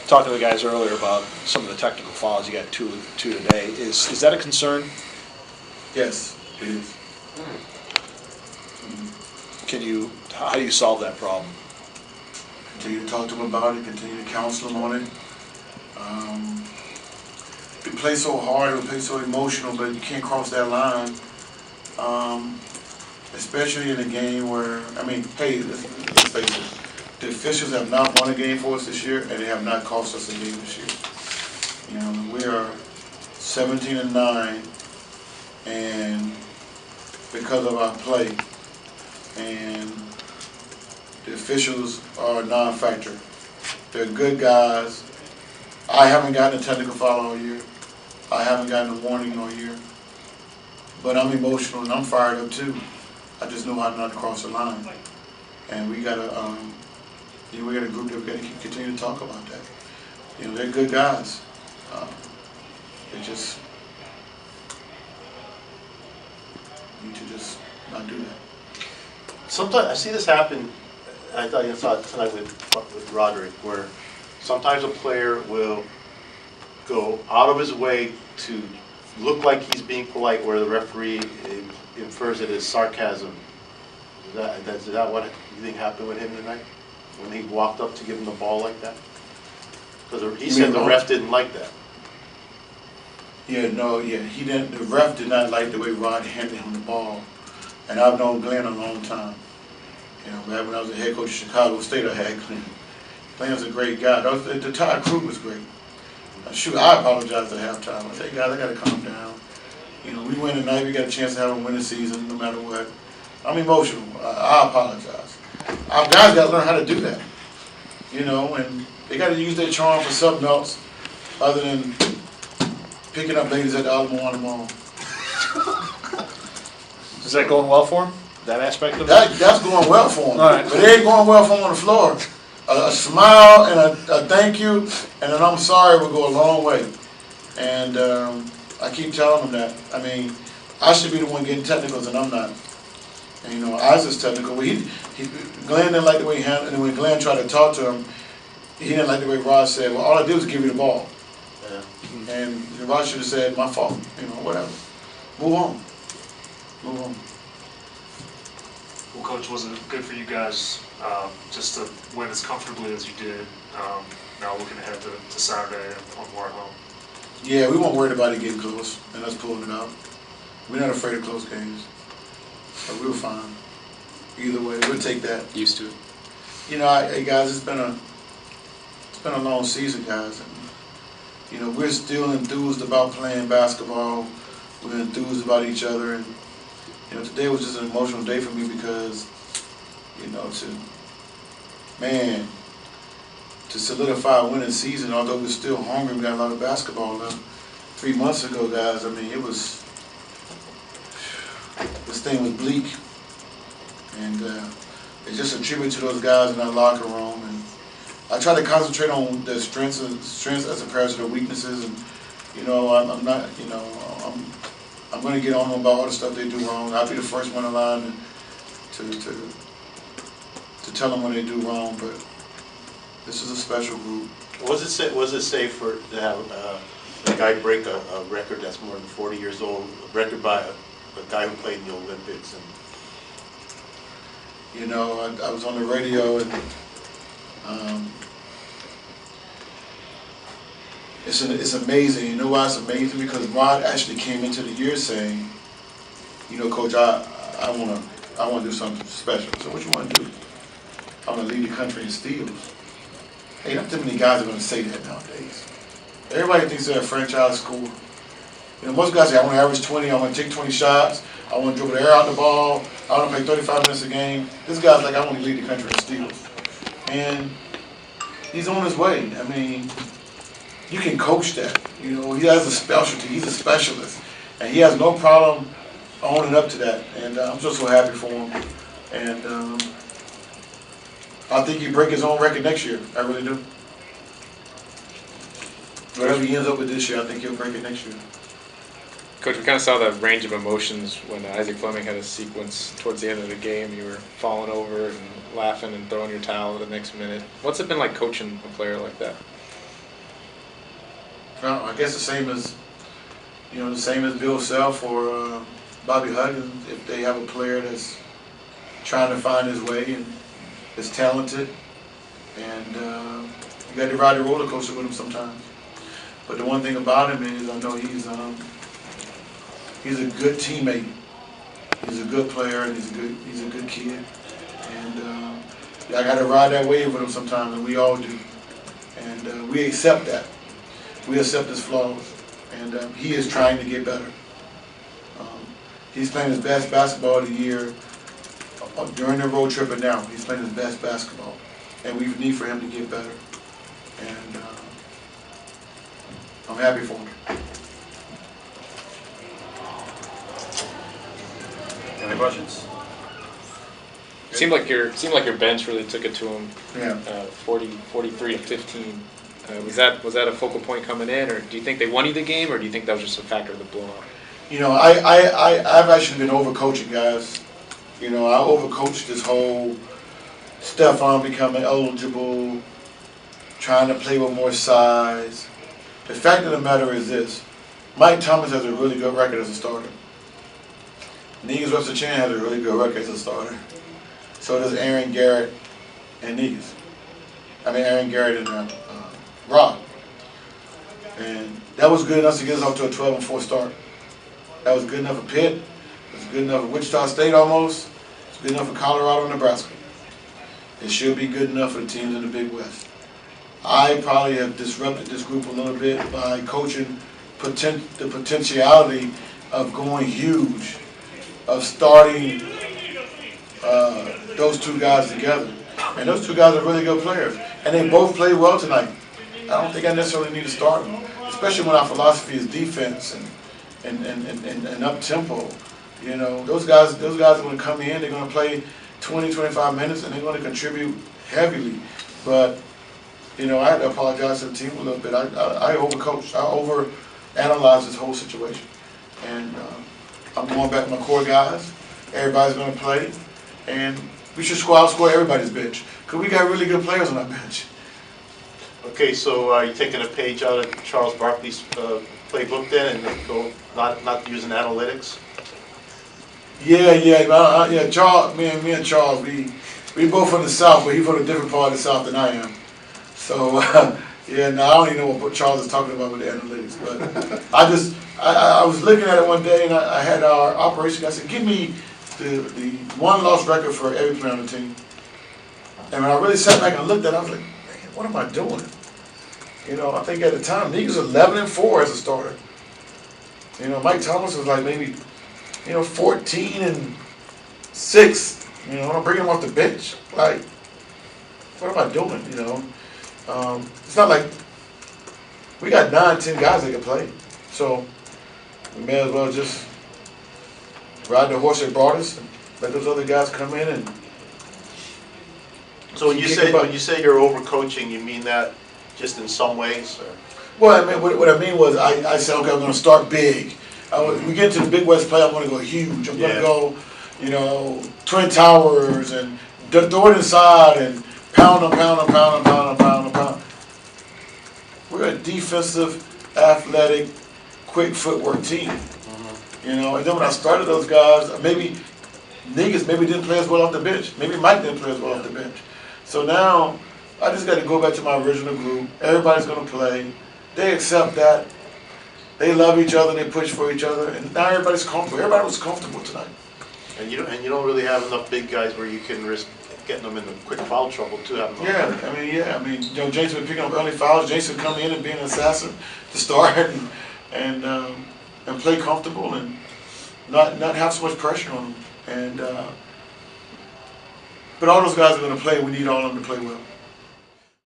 Talking to the guys earlier about some of the technical fouls. You got two today. Is that a concern? Yes, it is. How do you solve that problem? Continue to talk to them about it, continue to counsel them on it. We play so hard, we play so emotional, but you can't cross that line. Especially in a game where, hey, let's face it, the officials have not won a game for us this year, and they have not cost us a game this year. You know, we are 17-9, and because of our play, and the officials are a non-factor. They're good guys. I haven't gotten a technical foul all year. I haven't gotten a warning all year. But I'm emotional and I'm fired up too. I just know how not to cross the line. And we got a group that we got to continue to talk about that. You know, they're good guys. They just need to just not do that. Sometimes I see this happen. I thought you saw it tonight with Roderick, where sometimes a player will go out of his way to look like he's being polite, where the referee infers it as sarcasm. Is that what you think happened with him tonight, when he walked up to give him the ball like that? Because he said the ref didn't like that. He didn't. The ref did not like the way Rod handed him the ball, and I've known Glenn a long time. You know, back when I was the head coach of Chicago State, I had Glenn. Glenn's a great guy. The entire crew was great. Shoot, I apologized at halftime. I said, guys, I got to calm down. You know, we win tonight. We got a chance to have a winning season, no matter what. I'm emotional. I apologize. Our guys got to learn how to do that. You know, and they got to use their charm for something else other than picking up ladies at the Alden Mall. Is that going well for him? That aspect of it? That's going well for him. All right. But it ain't going well for him on the floor. A smile and a thank you and an I'm sorry will go a long way. And I keep telling him that. I mean, I should be the one getting technicals and I'm not. And, you know, Isaac's technical. Glenn didn't like the way he handled it. And when Glenn tried to talk to him, he didn't like the way Rod said, well, all I did was give you the ball. Yeah. And Rod should have said, my fault. You know, whatever. Move on. Move on. Well, Coach, was it good for you guys just to win as comfortably as you did? Now looking ahead to Saturday and one more at home. Yeah, we weren't worried about it getting close and us pulling it out. We're not afraid of close games. But we were fine. Either way, we'll take that. Used to it. You know, hey guys, it's been a long season, guys. And, you know, we're still enthused about playing basketball. We're enthused about each other, and you know, today was just an emotional day for me because, you know, to solidify a winning season, although we're still hungry, we got a lot of basketball left. 3 months ago, guys, I mean, this thing was bleak. And it's just a tribute to those guys in that locker room. And I try to concentrate on their strengths as opposed to their weaknesses. And, you know, I'm not, you know, I'm going to get on them about all the stuff they do wrong. I'll be the first one in line to tell them when they do wrong. But this is a special group. Was it safe to have a guy break a record that's more than 40 years old, a record by a guy who played in the Olympics? And you know, I was on the radio, and it's amazing. You know why it's amazing? Because Rod actually came into the year saying, you know, Coach, I want to do something special. So what you want to do? I want to lead the country in steals. Hey, not too many guys are going to say that nowadays. Everybody thinks they're a franchise scorer. You know, most guys say, I want to average 20, I want to take 20 shots, I want to dribble the air out the ball, I want to play 35 minutes a game. This guy's like, I want to lead the country in steals. And he's on his way. I mean, you can coach that. You know, he has a specialty. He's a specialist. And he has no problem owning up to that. And I'm just so happy for him. And I think he'll break his own record next year. I really do. Whatever he ends up with this year, I think he'll break it next year. Coach, we kind of saw the range of emotions when Isaac Fleming had a sequence towards the end of the game. You were falling over and laughing and throwing your towel the next minute. What's it been like coaching a player like that? Well, I guess the same as Bill Self or Bobby Huggins. If they have a player that's trying to find his way and is talented, and you got to ride the roller coaster with him sometimes. But the one thing about him is I know he's a good teammate. He's a good player, and he's a good kid. And I got to ride that wave with him sometimes, and we all do. And we accept that. We accept his flaws, and he is trying to get better. He's playing his best basketball of the year during the road trip, and now he's playing his best basketball, and we need for him to get better. And I'm happy for him. Any questions? Seemed like your bench really took it to him. Yeah. 43 to 15. Was that a focal point coming in, or do you think they won you the game, or do you think that was just a factor of the blowout? You know, I've actually been overcoaching guys. You know, I overcoached this whole Stephon becoming eligible, trying to play with more size. The fact of the matter is this: Mike Thomas has a really good record as a starter. Negus Webster-Chan has a really good record as a starter. So does Aaron Garrett and Negus. Aaron Garrett and Rod. And that was good enough to get us off to a 12-4 start. That was good enough for Pitt. It was good enough for Wichita State almost. It's good enough for Colorado and Nebraska. It should be good enough for the teams in the Big West. I probably have disrupted this group a little bit by coaching the potentiality of going huge, of starting those two guys together. And those two guys are really good players. And they both played well tonight. I don't think I necessarily need to start them, especially when our philosophy is defense and up tempo. You know, those guys are going to come in, they're going to play 20, 25 minutes, and they're going to contribute heavily. But, you know, I had to apologize to the team a little bit. I overcoached. I overanalyzed this whole situation. And I'm going back to my core guys. Everybody's going to play. And we should outscore everybody's bench, because we got really good players on our bench. Okay, so are you taking a page out of Charles Barkley's playbook then and go not using analytics? Yeah. Charles, me and Charles, we both from the South, but he's from a different part of the South than I am. So I don't even know what Charles is talking about with the analytics. But I was looking at it one day, and I had our operation guy say, give me the one-loss record for every player on the team. And when I really sat back and looked at it, I was like, man, what am I doing? You know, I think at the time, Negus was 11-4 as a starter. You know, Mike Thomas was like maybe, 14-6. You know, I'm bringing him off the bench. Like, what am I doing? You know, it's not like we got 9, 10 guys that can play. So we may as well just ride the horse that brought us and let those other guys come in and. So when you say you're overcoaching, you mean that just in some ways? Or? Well, I mean, what I mean was I said, okay, I'm going to start big. We get into the Big West play, I'm going to go huge. I'm going to go, Twin Towers and throw it inside and pound them. We're a defensive, athletic, quick footwork team. Mm-hmm. You know, and then when I started those guys, maybe Negus didn't play as well off the bench. Maybe Mike didn't play as well off the bench. So now I just got to go back to my original group. Everybody's going to play. They accept that. They love each other. They push for each other, and now everybody's comfortable. Everybody was comfortable tonight. And you don't really have enough big guys where you can risk getting them in the quick foul trouble too. I mean, Jason would pick up early fouls. Jason would come in and be an assassin to start and play comfortable and not have so much pressure on them. And but all those guys are going to play. We need all of them to play well.